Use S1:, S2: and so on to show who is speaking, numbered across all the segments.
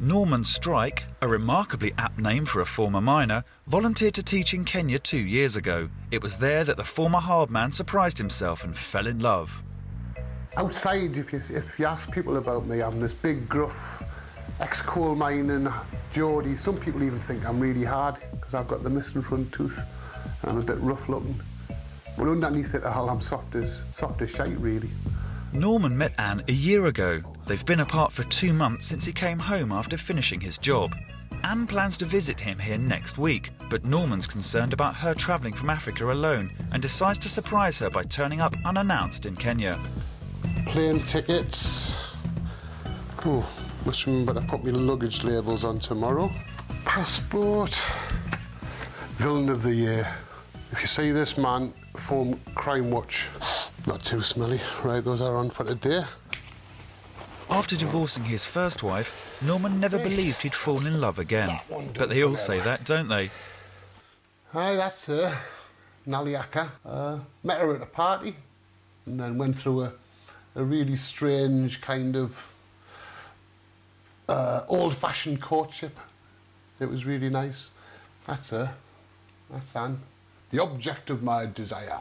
S1: Norman Strike, a remarkably apt name for a former miner, volunteered to teach in Kenya 2 years ago. It was there that the former hard man surprised himself and fell in love.
S2: Outside, if you ask people about me, I'm this big, gruff, ex-coal mining Geordie. Some people even think I'm really hard because I've got the missing front tooth and I'm a bit rough looking. But underneath it all, I'm soft as shite, really.
S1: Norman met Anne a year ago. They've been apart for 2 months since he came home after finishing his job. Anne plans to visit him here next week, but Norman's concerned about her travelling from Africa alone and decides to surprise her by turning up unannounced in Kenya.
S2: Plane tickets. Oh, must remember to put my luggage labels on tomorrow. Passport. Villain of the year. If you see this man, phone Crime Watch. Not too smelly. Right, those are on for today.
S1: After divorcing his first wife, Norman never believed he'd fall in love again. But they all say that, don't they?
S2: Hi, that's her, Naliaka. Met her at a party and then went through a really strange kind of old-fashioned courtship. It was really nice. That's her. That's Anne. The object of my desire.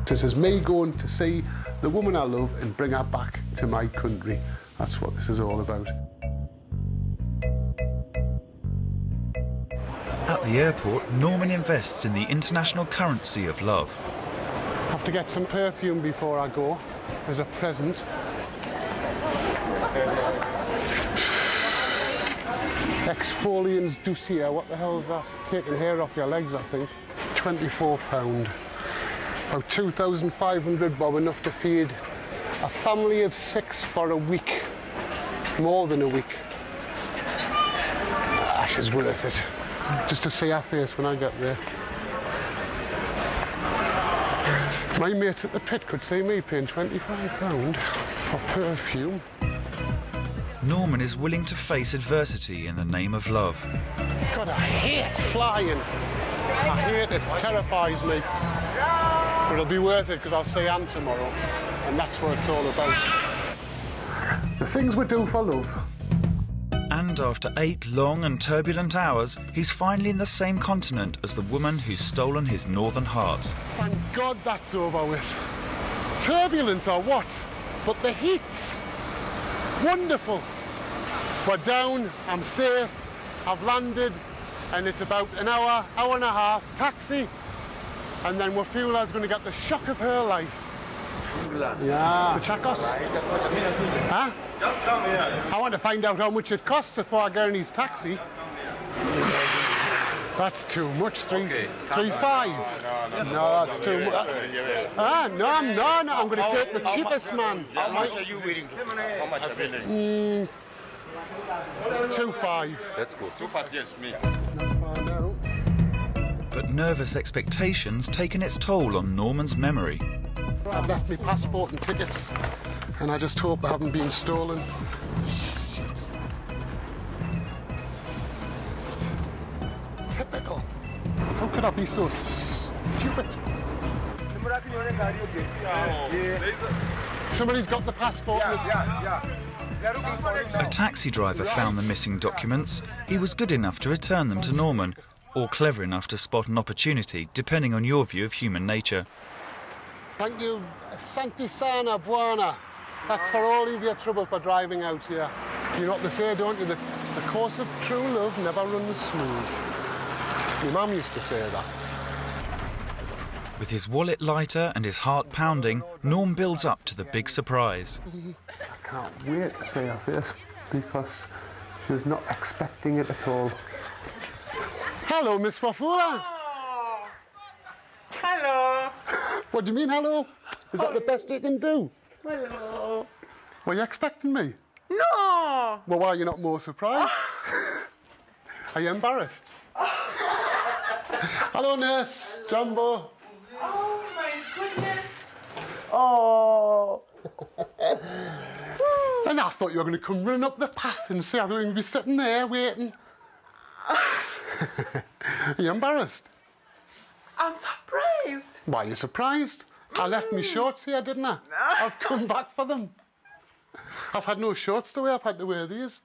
S2: This is me going to see the woman I love and bring her back to my country. That's what this is all about.
S1: At the airport, Norman invests in the international currency of love.
S2: I have to get some perfume before I go as a present. Exfoliants Doucier, what the hell is that? Taking hair off your legs, I think. £24. About 2,500 bob, enough to feed a family of 6 for a week. More than a week. She's worth it. Just to see her face when I get there. My mates at the pit could see me paying £25 for perfume.
S1: Norman is willing to face adversity in the name of love.
S2: God, I hate flying. I hate it. It terrifies me. But it'll be worth it because I'll see Anne tomorrow, and that's what it's all about. The things we do for love.
S1: And after 8 long and turbulent hours, he's finally in the same continent as the woman who's stolen his northern heart.
S2: Thank God that's over with. Turbulence or what? But the heat's wonderful. We're down, I'm safe, I've landed, and it's about an hour, hour and a half, taxi, and then Wafula's going to get the shock of her life. Yeah. The Chacos? Huh?
S3: Just come here.
S2: I want to find out how much it costs before I get in his taxi. That's too much. 3.5. No, that's too much. No, I'm not. I'm going to take the cheapest man.
S3: How much are you willing to pay? How much are you willing?
S2: 2.5.
S3: That's good. 2.5, yes, me.
S1: But nervous expectations taken its toll on Norman's memory.
S2: I've left my passport and tickets, and I just hope they haven't been stolen. Typical. How could I be so stupid? Somebody's got the passport.
S1: A taxi driver found the missing documents. He was good enough to return them to Norman, or clever enough to spot an opportunity, depending on your view of human nature.
S2: Thank you, Santisana Buana. That's for all of your trouble for driving out here. You know what they say, don't you? The course of true love never runs smooth. My mum used to say that.
S1: With his wallet lighter and his heart pounding, Norm builds up to the big surprise.
S2: I can't wait to see her face because she's not expecting it at all. Hello, Miss Wafula.
S4: Oh. Hello.
S2: What do you mean, hello? Is that the best you can do?
S4: Hello.
S2: Were you expecting me?
S4: No.
S2: Well, why are you not more surprised? Are you embarrassed? Hello, nurse. Jumbo.
S4: Oh, my goodness. Oh.
S2: And I thought you were going to come running up the path and see how they're going to be sitting there waiting. Are you embarrassed?
S4: I'm surprised.
S2: Why are you surprised? I left my shorts here, didn't I? I've come back for them. I've had no shorts to wear, I've had to wear these.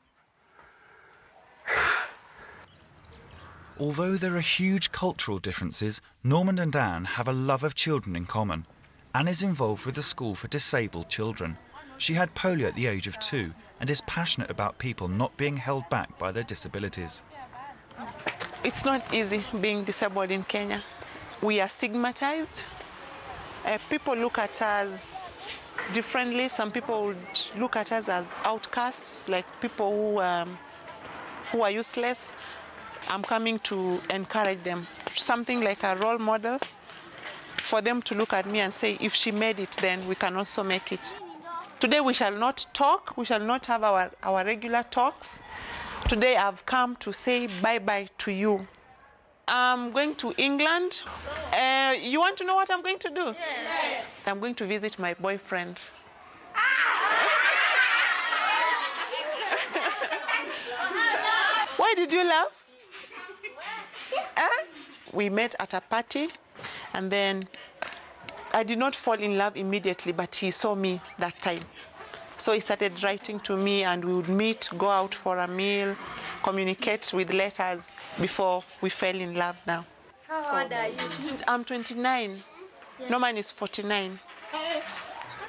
S1: Although there are huge cultural differences, Norman and Anne have a love of children in common. Anne is involved with the school for disabled children. She had polio at the age of 2 and is passionate about people not being held back by their disabilities.
S4: It's not easy being disabled in Kenya. We are stigmatized. People look at us differently. Some people would look at us as outcasts, like people who are useless. I'm coming to encourage them. Something like a role model for them to look at me and say, if she made it, then we can also make it. Today we shall not talk. We shall not have our regular talks. Today I've come to say bye-bye to you. I'm going to England. You want to know what I'm going to do? Yes. I'm going to visit my boyfriend. Why did you laugh? We met at a party, and then I did not fall in love immediately, but he saw me that time. So he started writing to me, and we would meet, go out for a meal, communicate with letters before we fell in love now.
S5: How old are you?
S4: I'm 29. Yeah. Norman is 49.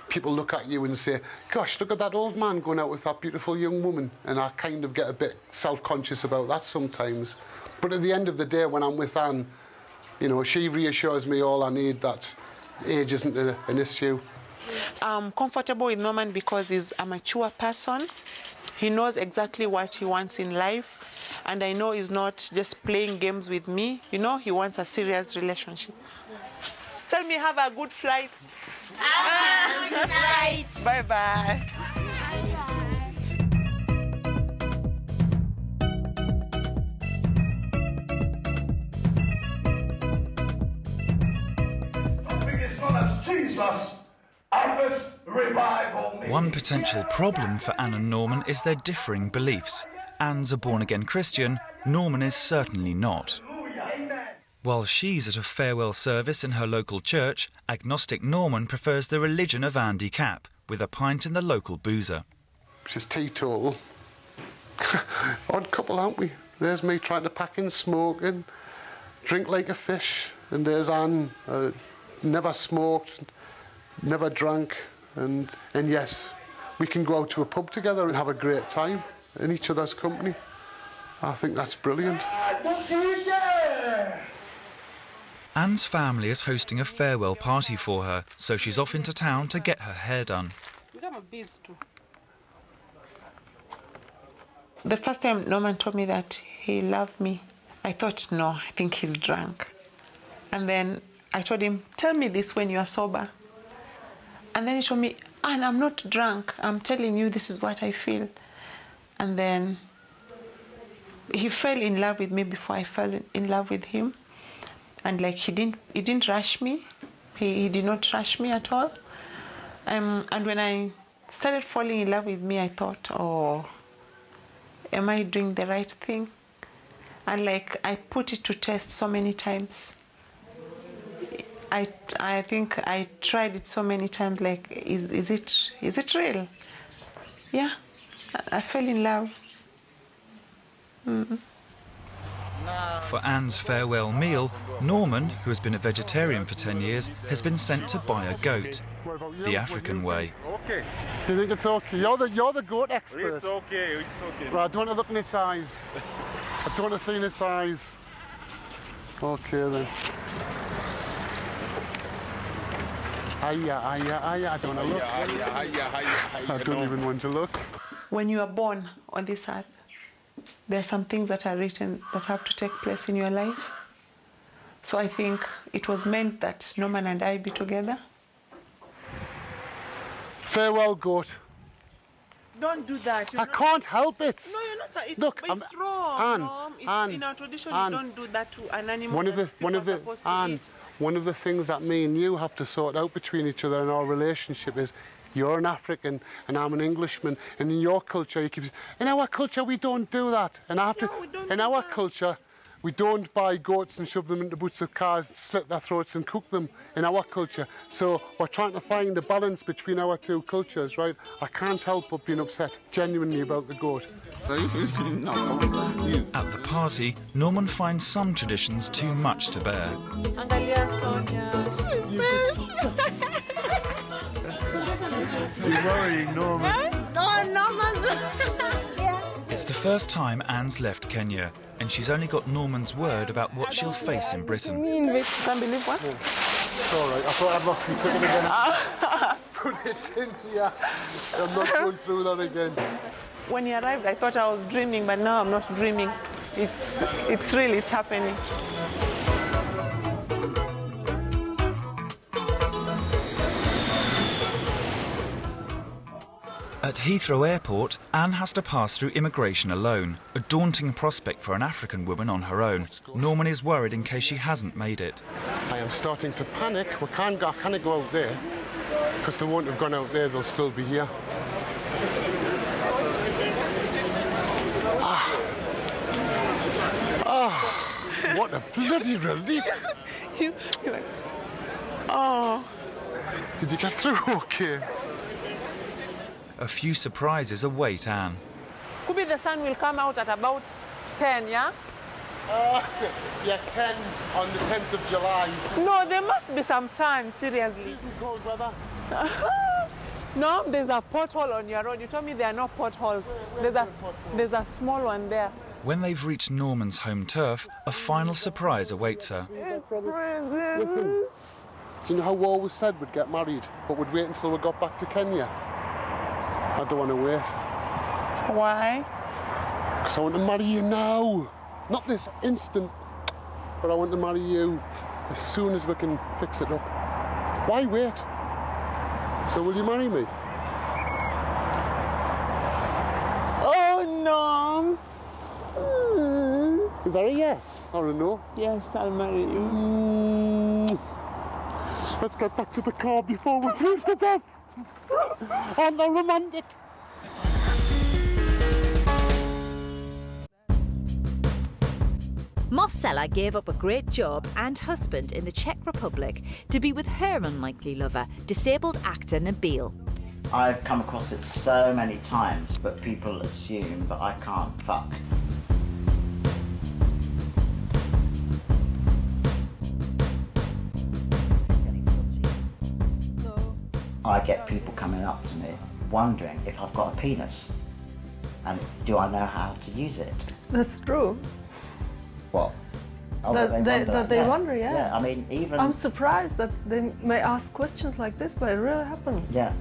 S2: People look at you and say, gosh, look at that old man going out with that beautiful young woman. And I kind of get a bit self-conscious about that sometimes. But at the end of the day, when I'm with Anne, you know, she reassures me all I need, that age isn't an issue.
S4: I'm comfortable with Norman because he's a mature person. He knows exactly what he wants in life. And I know he's not just playing games with me. You know, he wants a serious relationship. Yes. Tell me, have a good flight.
S5: Have a good night.
S4: Bye-bye.
S1: One potential problem for Anne and Norman is their differing beliefs. Anne's a born-again Christian, Norman is certainly not. While she's at a farewell service in her local church, agnostic Norman prefers the religion of Andy Capp, with a pint in the local boozer.
S2: She's teetotal. Odd couple, aren't we? There's me trying to pack in smoking, drink like a fish, and there's Anne, never smoked, never drank, and yes, we can go out to a pub together and have a great time in each other's company. I think that's brilliant.
S1: Anne's family is hosting a farewell party for her, so she's off into town to get her hair done.
S4: The first time Norman told me that he loved me, I thought, no, I think he's drunk. And then I told him, tell me this when you are sober. And then he told me, Anne, I'm not drunk. I'm telling you, this is what I feel. And then he fell in love with me before I fell in love with him. And like he didn't rush me. He did not rush me at all. And when I started falling in love with me, I thought, oh, am I doing the right thing? And like I put it to test so many times. I think I tried it so many times, like, is it real? Yeah, I fell in love. Mm-hmm.
S1: For Anne's farewell meal, Norman, who has been a vegetarian for 10 years, has been sent to buy a goat, the African way.
S3: Okay.
S2: Do you think it's okay? You're the goat expert.
S3: It's okay, it's okay.
S2: Right, I don't want to look in its eyes. I don't want to see in its eyes. Okay then. Hiya, I don't want to look. I don't even want to look.
S4: When you are born on this earth, there are some things that are written that have to take place in your life. So I think it was meant that Norman and I be together.
S2: Farewell, goat.
S4: Don't do that.
S2: I can't help it.
S4: No, you're not.
S2: Look,
S4: it's wrong.
S2: Anne,
S4: in our tradition,
S2: Anne,
S4: you don't do that to an animal.
S2: One of the things that me and you have to sort out between each other in our relationship is you're an African and I'm an Englishman, and in your culture you keep saying, in our culture we don't do that. And I have to, in our culture, We don't buy goats and shove them into boots of cars, slit their throats and cook them in our culture. So we're trying to find a balance between our two cultures, right? I can't help but being upset genuinely about the goat.
S1: At the party, Norman finds some traditions too much to bear.
S2: You're worrying, Norman.
S1: It's the first time Anne's left Kenya, and she's only got Norman's word about what she'll face in Britain.
S4: Can't believe what?
S2: It's all right. I thought I'd lost my ticket again. Put it in here. I'm not going through that again.
S4: When he arrived, I thought I was dreaming, but now I'm not dreaming. It's happening.
S1: At Heathrow Airport, Anne has to pass through immigration alone, a daunting prospect for an African woman on her own. Norman is worried in case she hasn't made it.
S2: I am starting to panic. I can't go out there, because they won't have gone out there, they'll still be here. What a bloody relief!
S4: You're like, oh.
S2: Did you get through okay?
S1: A few surprises await Anne.
S4: Could be the sun will come out at about 10, yeah?
S2: Yeah, 10 on the 10th of July.
S4: No, there must be some sun, seriously.
S2: Some cold weather.
S4: No, there's a pothole on your road. You told me there are no potholes. There's a small one there.
S1: When they've reached Norman's home turf, a final surprise awaits her.
S2: Listen, do you know how we always said we'd get married, but we'd wait until we got back to Kenya? I don't want to wait.
S4: Why?
S2: Because I want to marry you now. Not this instant, but I want to marry you as soon as we can fix it up. Why wait? So will you marry me?
S4: Oh, no.
S2: Is that a yes or a no?
S4: Yes, I'll marry you.
S2: Let's get back to the car before we freeze to death. I'm not romantic.
S6: Marcela gave up a great job and husband in the Czech Republic to be with her unlikely lover, disabled actor Nabil.
S7: I've come across it so many times, but people assume that I can't fuck. I get people coming up to me wondering if I've got a penis and do I know how to use it.
S8: That's true.
S7: What? Oh,
S8: That they wonder, yeah.
S7: Yeah, I mean, even...
S8: I'm surprised that they may ask questions like this, but it really happens.
S7: Yeah.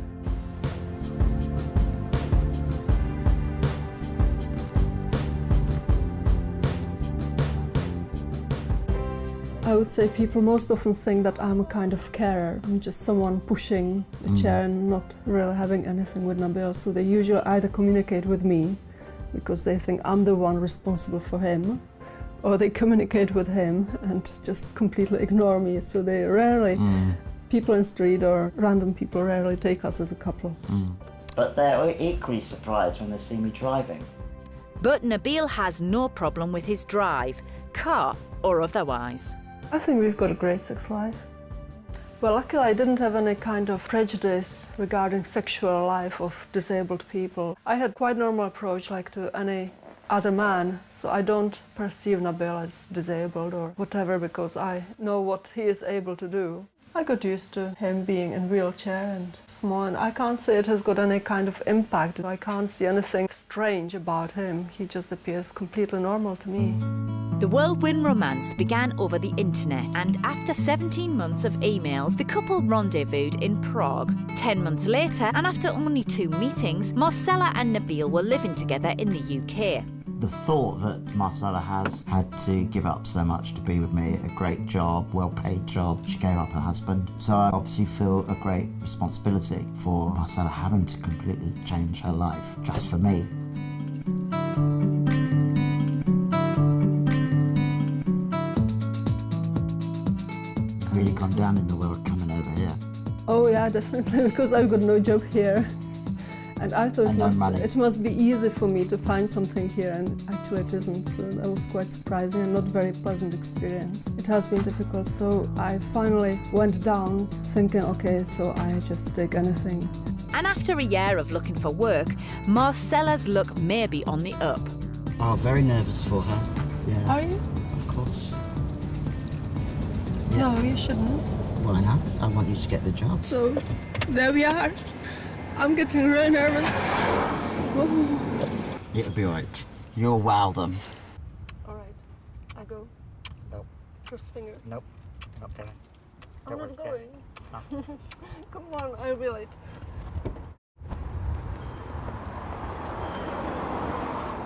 S8: I would say people most often think that I'm a kind of carer. I'm just someone pushing the chair and not really having anything with Nabil. So they usually either communicate with me because they think I'm the one responsible for him, or they communicate with him and just completely ignore me. So they rarely, people in the street or random people rarely take us as a couple.
S7: But they're equally surprised when they see me driving.
S6: But Nabil has no problem with his drive, car or otherwise.
S8: I think we've got a great sex life. Well, luckily I didn't have any kind of prejudice regarding sexual life of disabled people. I had quite normal approach like to any other man, so I don't perceive Nabil as disabled or whatever because I know what he is able to do. I got used to him being in a wheelchair and small, and I can't say it has got any kind of impact. I can't see anything strange about him. He just appears completely normal to me.
S6: The whirlwind romance began over the internet, and after 17 months of emails, the couple rendezvoused in Prague. 10 months later, and after only 2 meetings, Marcela and Nabil were living together in the UK.
S7: The thought that Marcela has had to give up so much to be with me, a great job, well-paid job, she gave up her husband. So I obviously feel a great responsibility for Marcela having to completely change her life just for me. Really gone down in the world coming over here.
S8: Oh yeah, definitely, because I've got no job here. And I thought
S7: And no money.
S8: it must be easy for me to find something here, and actually it isn't. So that was quite surprising and not very pleasant experience. It has been difficult, so I finally went down thinking, okay, so I just take anything.
S6: And after a year of looking for work, Marcela's luck may be on the up.
S7: Oh, very nervous for her. Yeah.
S8: Are you?
S7: Of course.
S8: No, you shouldn't.
S7: Why not? I want you to get the job.
S8: So, there we are. I'm getting really nervous. Whoa.
S7: It'll be alright. You'll wow them.
S8: Alright, I go.
S7: Nope.
S8: First finger.
S7: Nope. Not going.
S8: I'm not going.
S7: No.
S8: Come on, I'll be late.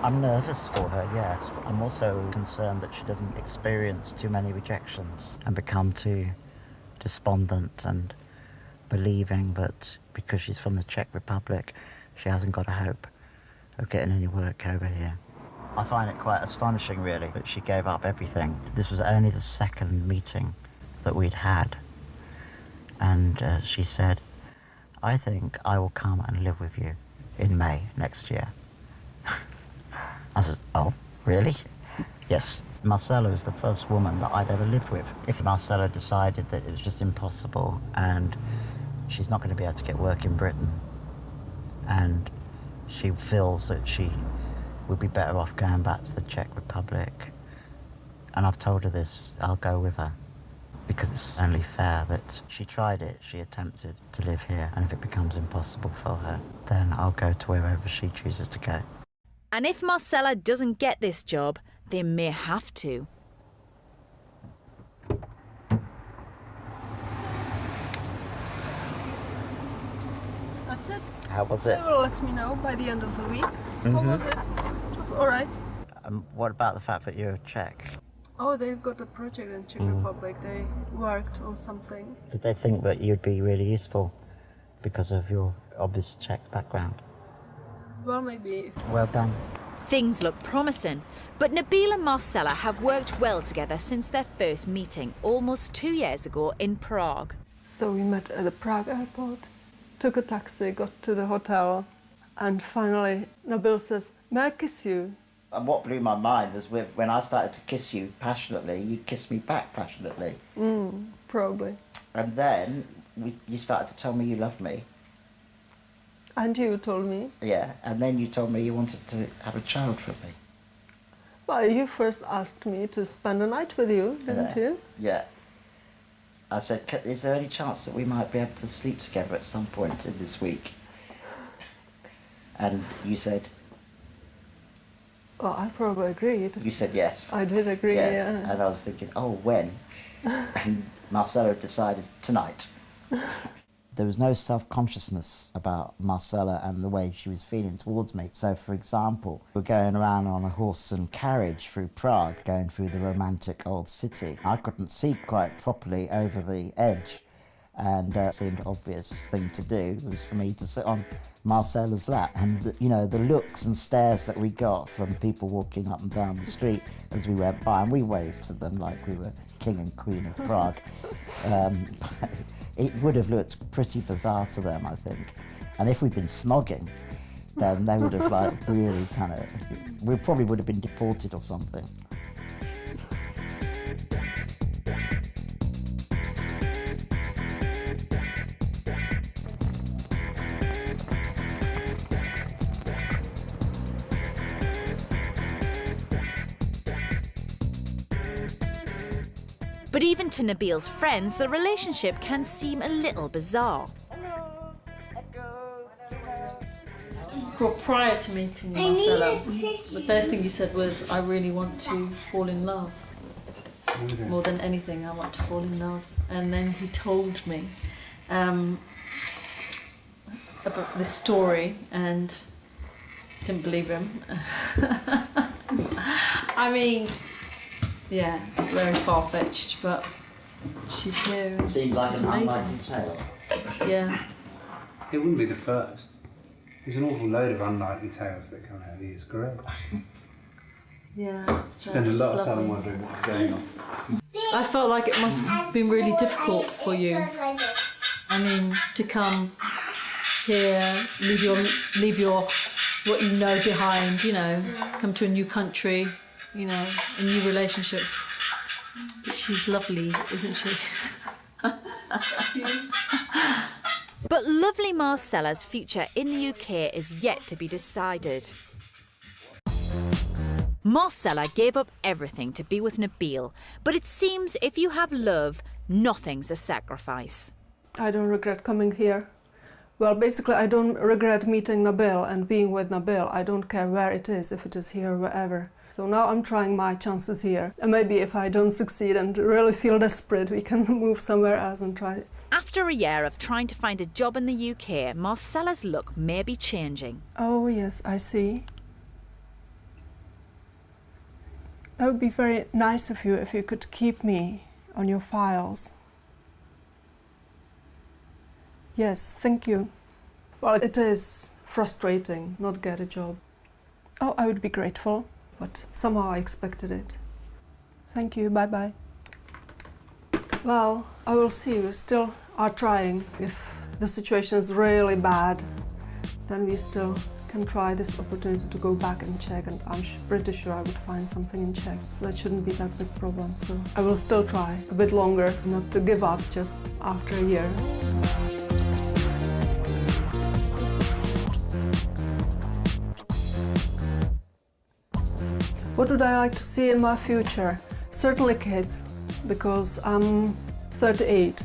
S7: I'm nervous for her, yes. I'm also concerned that she doesn't experience too many rejections and become too despondent and believing that because she's from the Czech Republic, she hasn't got a hope of getting any work over here. I find it quite astonishing, really, that she gave up everything. This was only the second meeting that we'd had. And she said, I think I will come and live with you in May next year. I said, oh, really? Yes. Marcela was the first woman that I'd ever lived with. If Marcela decided that it was just impossible and she's not going to be able to get work in Britain and she feels that she would be better off going back to the Czech Republic, and I've told her this, I'll go with her because it's only fair that she tried it, she attempted to live here, and if it becomes impossible for her, then I'll go to wherever she chooses to go.
S6: And if Marcela doesn't get this job, they may have to.
S8: That's it.
S7: How was it?
S8: They will let me know by the end of the week. How was it? It was alright.
S7: What about the fact that you're Czech?
S8: Oh, they've got a project in Czech Republic. They worked on something.
S7: Did they think that you'd be really useful because of your obvious Czech background?
S8: Well, maybe.
S7: Well done.
S6: Things look promising, but Nabil and Marcela have worked well together since their first meeting almost 2 years ago in Prague.
S8: So we met at the Prague airport, took a taxi, got to the hotel, and finally Nabil says, may I kiss you?
S7: And what blew my mind was when I started to kiss you passionately, you kissed me back passionately.
S8: Probably.
S7: And then you started to tell me you loved me.
S8: And you told me?
S7: Yeah, and then you told me you wanted to have a child for me.
S8: Well, you first asked me to spend a night with you, didn't you?
S7: Yeah. I said, is there any chance that we might be able to sleep together at some point in this week? And you said...
S8: Well, I probably agreed.
S7: You said yes.
S8: I did agree,
S7: yes.
S8: yeah.
S7: And I was thinking, oh, when? And Marcela decided tonight. There was no self-consciousness about Marcela and the way she was feeling towards me. So, for example, we're going around on a horse and carriage through Prague, going through the romantic old city. I couldn't see quite properly over the edge, and it seemed an obvious thing to do was for me to sit on Marcela's lap. And, you know, the looks and stares that we got from people walking up and down the street as we went by, and we waved to them like we were king and queen of Prague. It would have looked pretty bizarre to them, I think. And if we'd been snogging, then they would have like really kind of, we probably would have been deported or something.
S6: But even to Nabil's friends, the relationship can seem a little bizarre.
S9: Well, prior to meeting Marcela, the first thing you said was, I really want to fall in love. More than anything, I want to fall in love. And then he told me about this story, and didn't believe him. I mean, yeah, very far-fetched, but she's here.
S7: Seems like
S9: she's
S7: an
S9: amazing.
S7: unlikely tale.
S9: Yeah.
S10: It wouldn't be the first. There's an awful load of unlikely tales that come out of his career.
S9: Yeah. So
S10: Spend a lot
S9: it's
S10: of time
S9: lovely.
S10: wondering what's going on.
S9: I felt like it must have been really difficult for you. I mean, to come here, leave your what you know behind, you know, come to a new country, you know, a new relationship. But she's lovely, isn't she?
S6: But lovely Marcella's future in the UK is yet to be decided. Marcella gave up everything to be with Nabil, but it seems if you have love, nothing's a sacrifice.
S8: I don't regret coming here. Well, basically, I don't regret meeting Nabil and being with Nabil. I don't care where it is, if it is here or wherever. So now I'm trying my chances here. And maybe if I don't succeed and really feel desperate, we can move somewhere else and try.
S6: After a year of trying to find a job in the UK, Marcella's luck may be changing.
S8: Oh, yes, I see. That would be very nice of you if you could keep me on your files. Yes, thank you. Well, it is frustrating not get a job. Oh, I would be grateful, but somehow I expected it. Thank you, bye-bye. Well, I will see. We still are trying. If the situation is really bad, then we still can try this opportunity to go back and check, and I'm pretty sure I would find something in Czech, so that shouldn't be that big problem. So I will still try a bit longer, not to give up just after a year. What would I like to see in my future? Certainly kids, because I'm 38,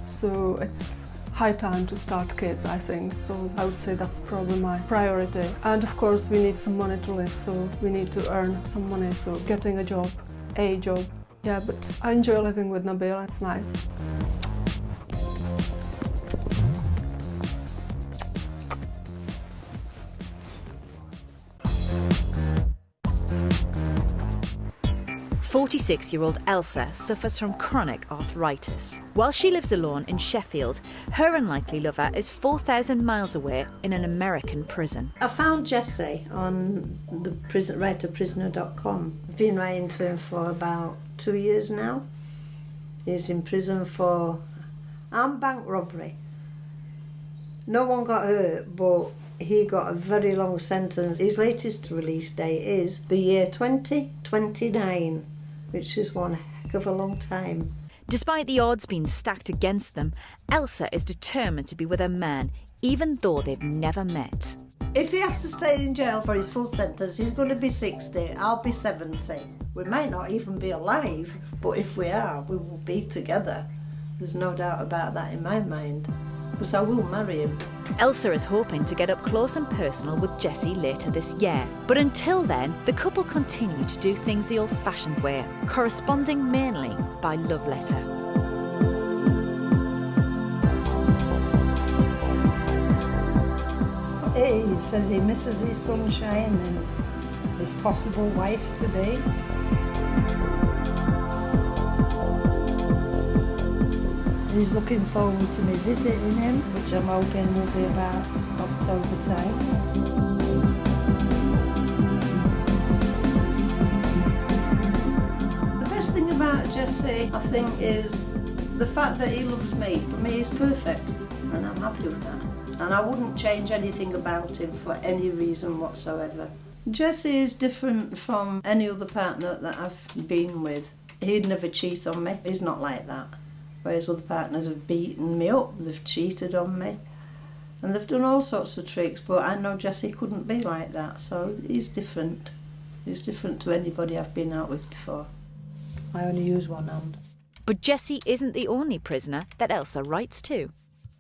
S8: so it's high time to start kids, I think. So I would say that's probably my priority. And of course we need some money to live, so we need to earn some money, so getting a job. Yeah, but I enjoy living with Nabil, it's nice.
S6: "46-year-old Elsa suffers from chronic arthritis. While she lives alone in Sheffield, her unlikely lover is 4,000 miles away in an American prison.
S11: I found Jesse on the writerprisoner.com. I've been writing to him for about 2 years now. He's in prison for armed bank robbery. No one got hurt, but he got a very long sentence. His latest release date is the year 2029. Which is one heck of a long time.
S6: Despite the odds being stacked against them, Elsa is determined to be with a man, even though they've never met.
S11: If he has to stay in jail for his full sentence, he's going to be 60, I'll be 70. We might not even be alive, but if we are, we will be together. There's no doubt about that in my mind, because I will marry him.
S6: Elsa is hoping to get up close and personal with Jesse later this year. But until then, the couple continue to do things the old-fashioned way, corresponding mainly by love letter.
S11: He says he misses his sunshine and his possible wife-to-be. He's looking forward to me visiting him, which I'm hoping will be about October time. The best thing about Jesse, I think, is the fact that he loves me. For me, he's perfect, and I'm happy with that. And I wouldn't change anything about him for any reason whatsoever. Jesse is different from any other partner that I've been with. He'd never cheat on me. He's not like that. Whereas other partners have beaten me up, they've cheated on me, and they've done all sorts of tricks, but I know Jesse couldn't be like that, so he's different. He's different to anybody I've been out with before. I only use one hand.
S6: But Jesse isn't the only prisoner that Elsa writes to.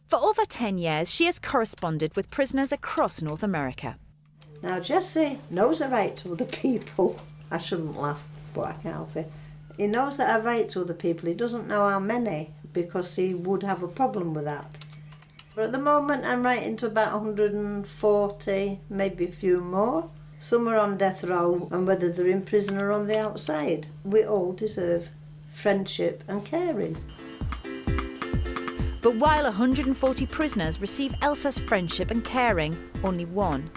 S6: For over 10 years, she has corresponded with prisoners across North America.
S11: Now, Jesse knows I write to other people. I shouldn't laugh, but I can't help it. He knows that I write to other people. He doesn't know how many, because he would have a problem with that. But at the moment I'm writing to about 140, maybe a few more. Some are on death row, and whether they're in prison or on the outside, we all deserve friendship and caring.
S6: But while 140 prisoners receive Elsa's friendship and caring, only one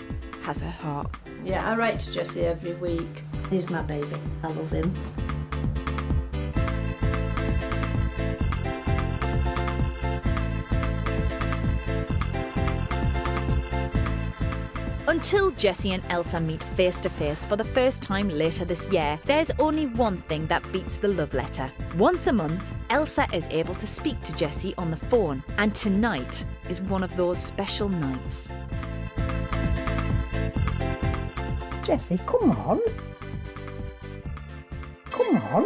S6: has her heart.
S11: Yeah, I write to Jesse every week. He's my baby. I love him.
S6: Until Jesse and Elsa meet face to face for the first time later this year, there's only one thing that beats the love letter. Once a month, Elsa is able to speak to Jesse on the phone, and tonight is one of those special nights.
S12: Jesse, come on. Come on.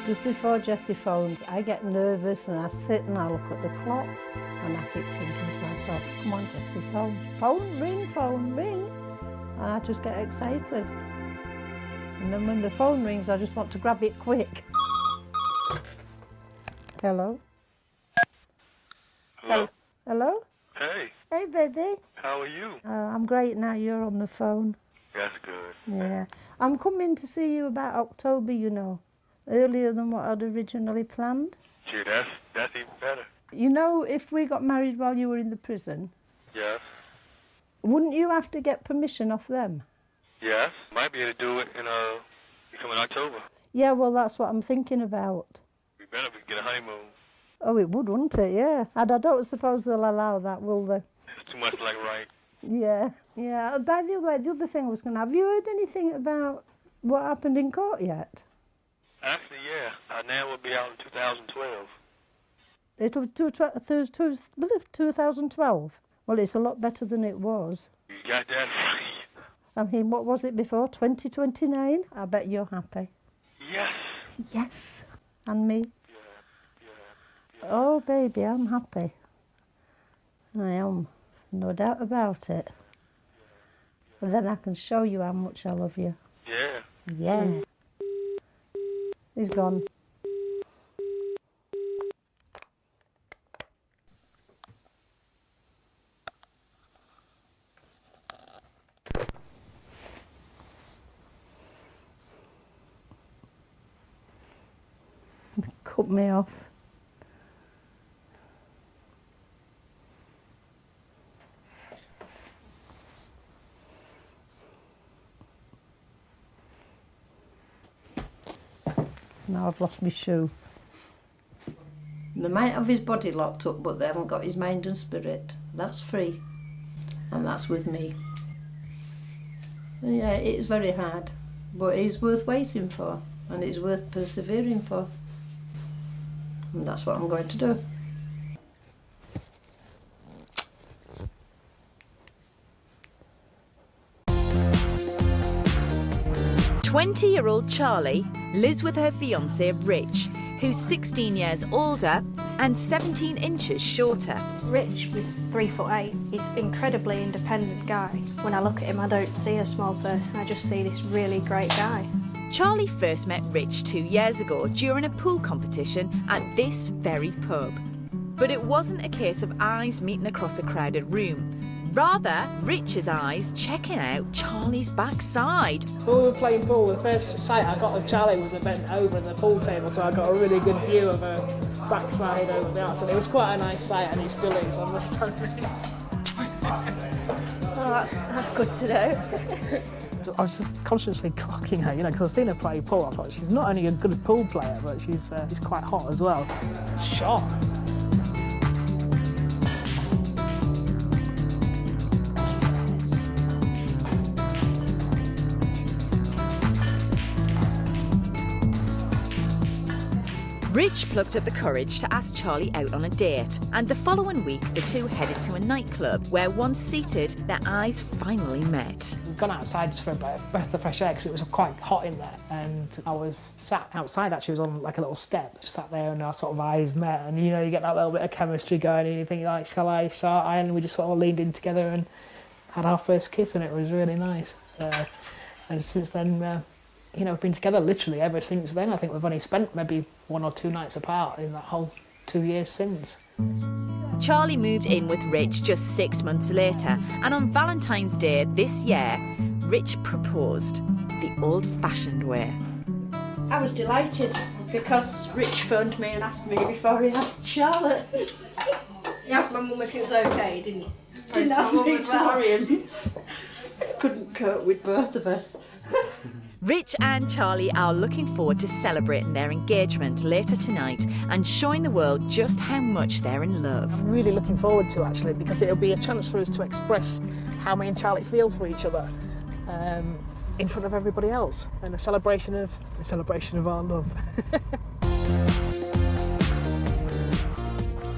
S12: Just before Jesse phones, I get nervous and I sit and I look at the clock and I keep thinking to myself, come on Jesse, phone. Phone, ring. And I just get excited. And then when the phone rings, I just want to grab it quick. Hello?
S3: Hello?
S12: Hello?
S3: Hey,
S12: Hey, baby.
S3: how are you?
S12: I'm great now you're on the phone.
S3: That's good.
S12: Yeah. I'm coming to see you about October, you know. Earlier than what I'd originally planned.
S3: Gee, that's even better.
S12: You know, if we got married while you were in the prison,
S3: Yes.
S12: wouldn't you have to get permission off them?
S3: Yes. Might be able to do it in coming October.
S12: Yeah, well, that's what I'm thinking about.
S3: We better get a honeymoon.
S12: Oh, it would, wouldn't it? Yeah. And I don't suppose they'll allow that, will they?
S3: It's too much like right.
S12: Yeah. By the way, the other thing I was going to have you heard anything about what happened in court yet?
S3: Actually, yeah. Our nan will be out in 2012.
S12: It'll be 2012. Well, it's a lot better than it was.
S3: You got that right.
S12: I mean, what was it before? 2029? I bet you're happy.
S3: Yes.
S12: Yes. And me?
S3: Yeah.
S12: Oh, baby, I'm happy. I am. No doubt about it. And then I can show you how much I love you.
S3: Yeah.
S12: Yeah. He's gone. Cut me off. Now I've lost my shoe. They might have his body locked up, but they haven't got his mind and spirit. That's free. And that's with me. Yeah, it is very hard, but it's worth waiting for, and it's worth persevering for. And that's what I'm going to do.
S6: 20-year-old Charlie lives with her fiancé Rich, who's 16 years older and 17 inches shorter.
S13: Rich is 3'8". He's an incredibly independent guy. When I look at him, I don't see a small person, I just see this really great guy.
S6: Charlie first met Rich 2 years ago during a pool competition at this very pub. But it wasn't a case of eyes meeting across a crowded room. Rather, Rich's eyes checking out Charlie's backside.
S14: When we were playing pool, the first sight I got of Charlie was a bent over at the pool table, so I got a really good view of her backside over the outside. It was quite a nice sight, and it still is, I must admit.
S13: Oh, that's good to know.
S14: I was just constantly clocking her, because I've seen her play pool. I thought she's not only a good pool player, but she's quite hot as well. Shot.
S6: Rich plucked up the courage to ask Charlie out on a date, and the following week the two headed to a nightclub where, once seated, their eyes finally met.
S14: We'd gone outside just for a breath of fresh air because it was quite hot in there, and I was sat outside, actually, was on like a little step, just sat there, and our sort of eyes met, and you get that little bit of chemistry going, and you think like, shall I, and we just sort of leaned in together and had our first kiss, and it was really nice. And since then, we've been together literally ever since then. I think we've only spent maybe 1 or 2 nights apart in that whole 2 years since.
S6: Charlie moved in with Rich just 6 months later, and on Valentine's Day this year, Rich proposed the old-fashioned way.
S13: I was delighted because Rich phoned me and asked me before he asked Charlotte. He asked my mum if it was okay, didn't he? Didn't ask me to marry him.
S11: Couldn't cope with both of us.
S6: Rich and Charlie are looking forward to celebrating their engagement later tonight and showing the world just how much they're in love.
S14: I'm really looking forward to, actually, because it'll be a chance for us to express how me and Charlie feel for each other in front of everybody else, and a celebration of our love.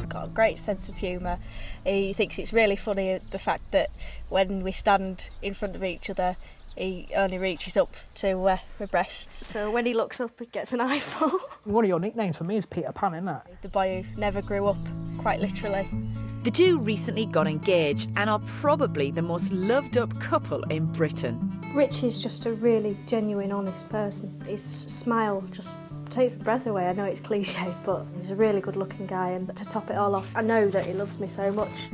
S13: Got a great sense of humour. He thinks it's really funny the fact that when we stand in front of each other, he only reaches up to my breasts. So when he looks up, he gets an eyeful.
S14: One of your nicknames for me is Peter Pan, isn't that?
S13: The boy who never grew up, quite literally.
S6: The two recently got engaged and are probably the most loved-up couple in Britain.
S13: Rich is just a really genuine, honest person. His smile just takes the breath away. I know it's cliche, but he's a really good-looking guy, and to top it all off, I know that he loves me so much.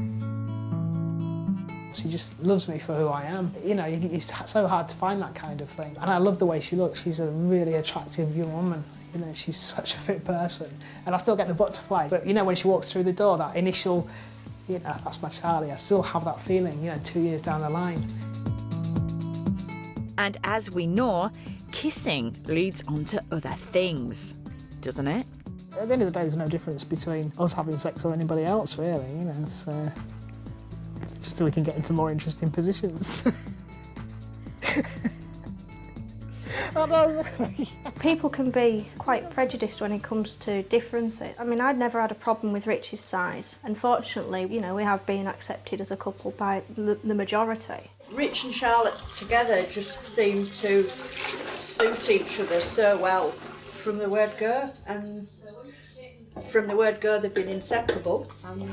S14: She just loves me for who I am. You know, it's so hard to find that kind of thing. And I love the way she looks. She's a really attractive young woman. You know, she's such a fit person. And I still get the butterflies. But, you know, when she walks through the door, that initial, you know, that's my Charlie. I still have that feeling, you know, 2 years down the line.
S6: And as we know, kissing leads on to other things, doesn't it?
S14: At the end of the day, there's no difference between us having sex or anybody else, really, you know. So just so we can get into more interesting positions.
S13: People can be quite prejudiced when it comes to differences. I mean, I'd never had a problem with Rich's size. Unfortunately, you know, we have been accepted as a couple by the majority.
S11: Rich and Charlotte together just seem to suit each other so well from the word go, and from the word go they've been inseparable, and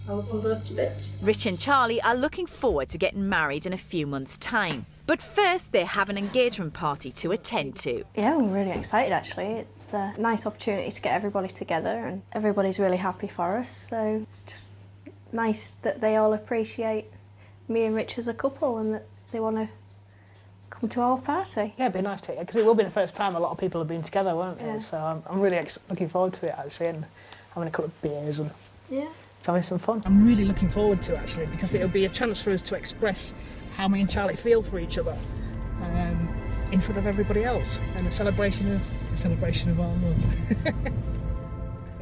S11: I love them both to bits.
S6: Rich and Charlie are looking forward to getting married in a few months' time. But first, they have an engagement party to attend to.
S13: Yeah, I'm really excited, actually. It's a nice opportunity to get everybody together, and everybody's really happy for us, so it's just nice that they all appreciate me and Rich as a couple and that they want to come to our party.
S14: Yeah, it'd be nice to, because it will be the first time a lot of people have been together, won't it?
S13: Yeah.
S14: So I'm really looking forward to it, actually, and having a couple of beers and
S13: yeah,
S14: having some fun. I'm really looking forward to it, actually, because it'll be a chance for us to express how me and Charlie feel for each other in front of everybody else, and a celebration of our love.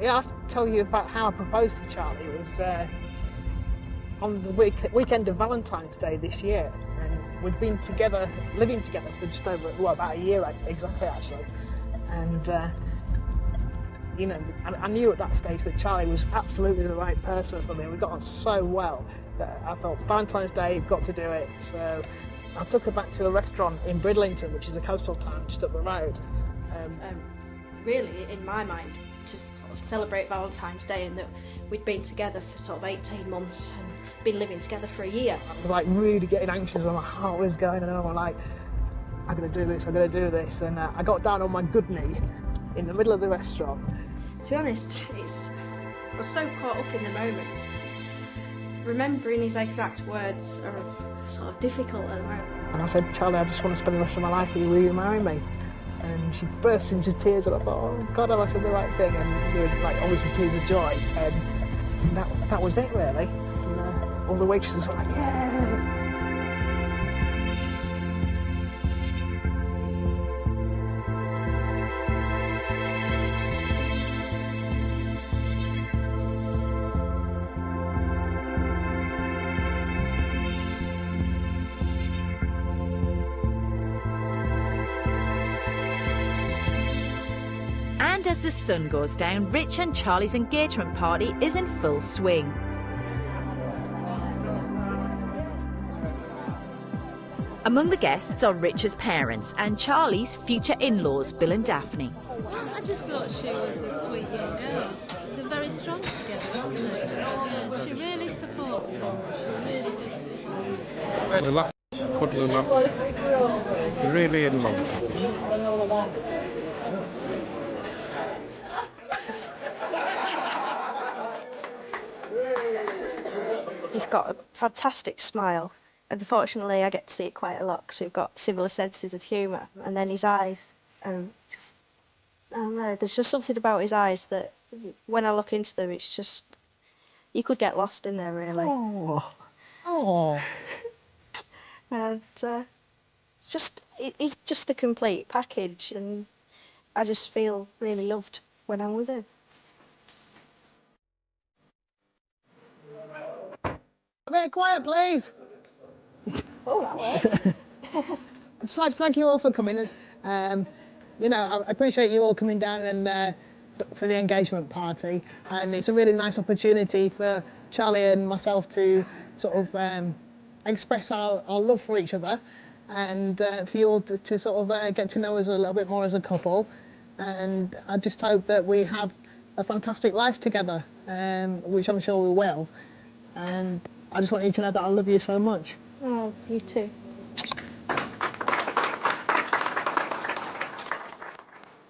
S14: Yeah, I have to tell you about how I proposed to Charlie. It was on the weekend of Valentine's Day this year, and we'd been together, living together for just over, well, about a year exactly, actually. And you know, I knew at that stage that Charlie was absolutely the right person for me. We got on so well that I thought, Valentine's Day, you've got to do it. So I took her back to a restaurant in Bridlington, which is a coastal town just up the road.
S13: Really, in my mind, to sort of celebrate Valentine's Day, and that we'd been together for sort of 18 months and been living together for a year.
S14: I was like really getting anxious, and my heart was going, and I'm like, I'm going to do this, I'm going to do this. And I got down on my good knee in the middle of the restaurant.
S13: To be honest, I was so caught up in the moment. Remembering his exact words are sort of difficult at the moment.
S14: And I said, Charlie, I just want to spend the rest of my life with you. Will you marry me? And she burst into tears, and I thought, oh God, have I said the right thing? And there were, like, obviously tears of joy. And that was it, really. And all the waitresses were like, yeah.
S6: And as the sun goes down, Rich and Charlie's engagement party is in full swing. Among the guests are Rich's parents and Charlie's future in-laws, Bill and Daphne.
S15: I just thought she was a sweet young girl. They're very strong together, aren't they? Yeah, she really supports him. She really does.
S16: We laugh, cuddling up, really in love.
S13: He's got a fantastic smile. Unfortunately, I get to see it quite a lot because we've got similar senses of humour. And then his eyes, just, I don't know, there's just something about his eyes that when I look into them, it's just, you could get lost in there, really.
S14: Oh. Oh.
S13: And he's just the complete package, and I just feel really loved when I'm with him.
S14: A bit of quiet, please.
S13: Oh, that works.
S14: I'd just like to thank you all for coming. You know, I appreciate you all coming down and for the engagement party, and it's a really nice opportunity for Charlie and myself to sort of express our love for each other, and for you all to sort of get to know us a little bit more as a couple. And I just hope that we have a fantastic life together, which I'm sure we will. And I just want you to know that I love you so much.
S13: Oh, you too.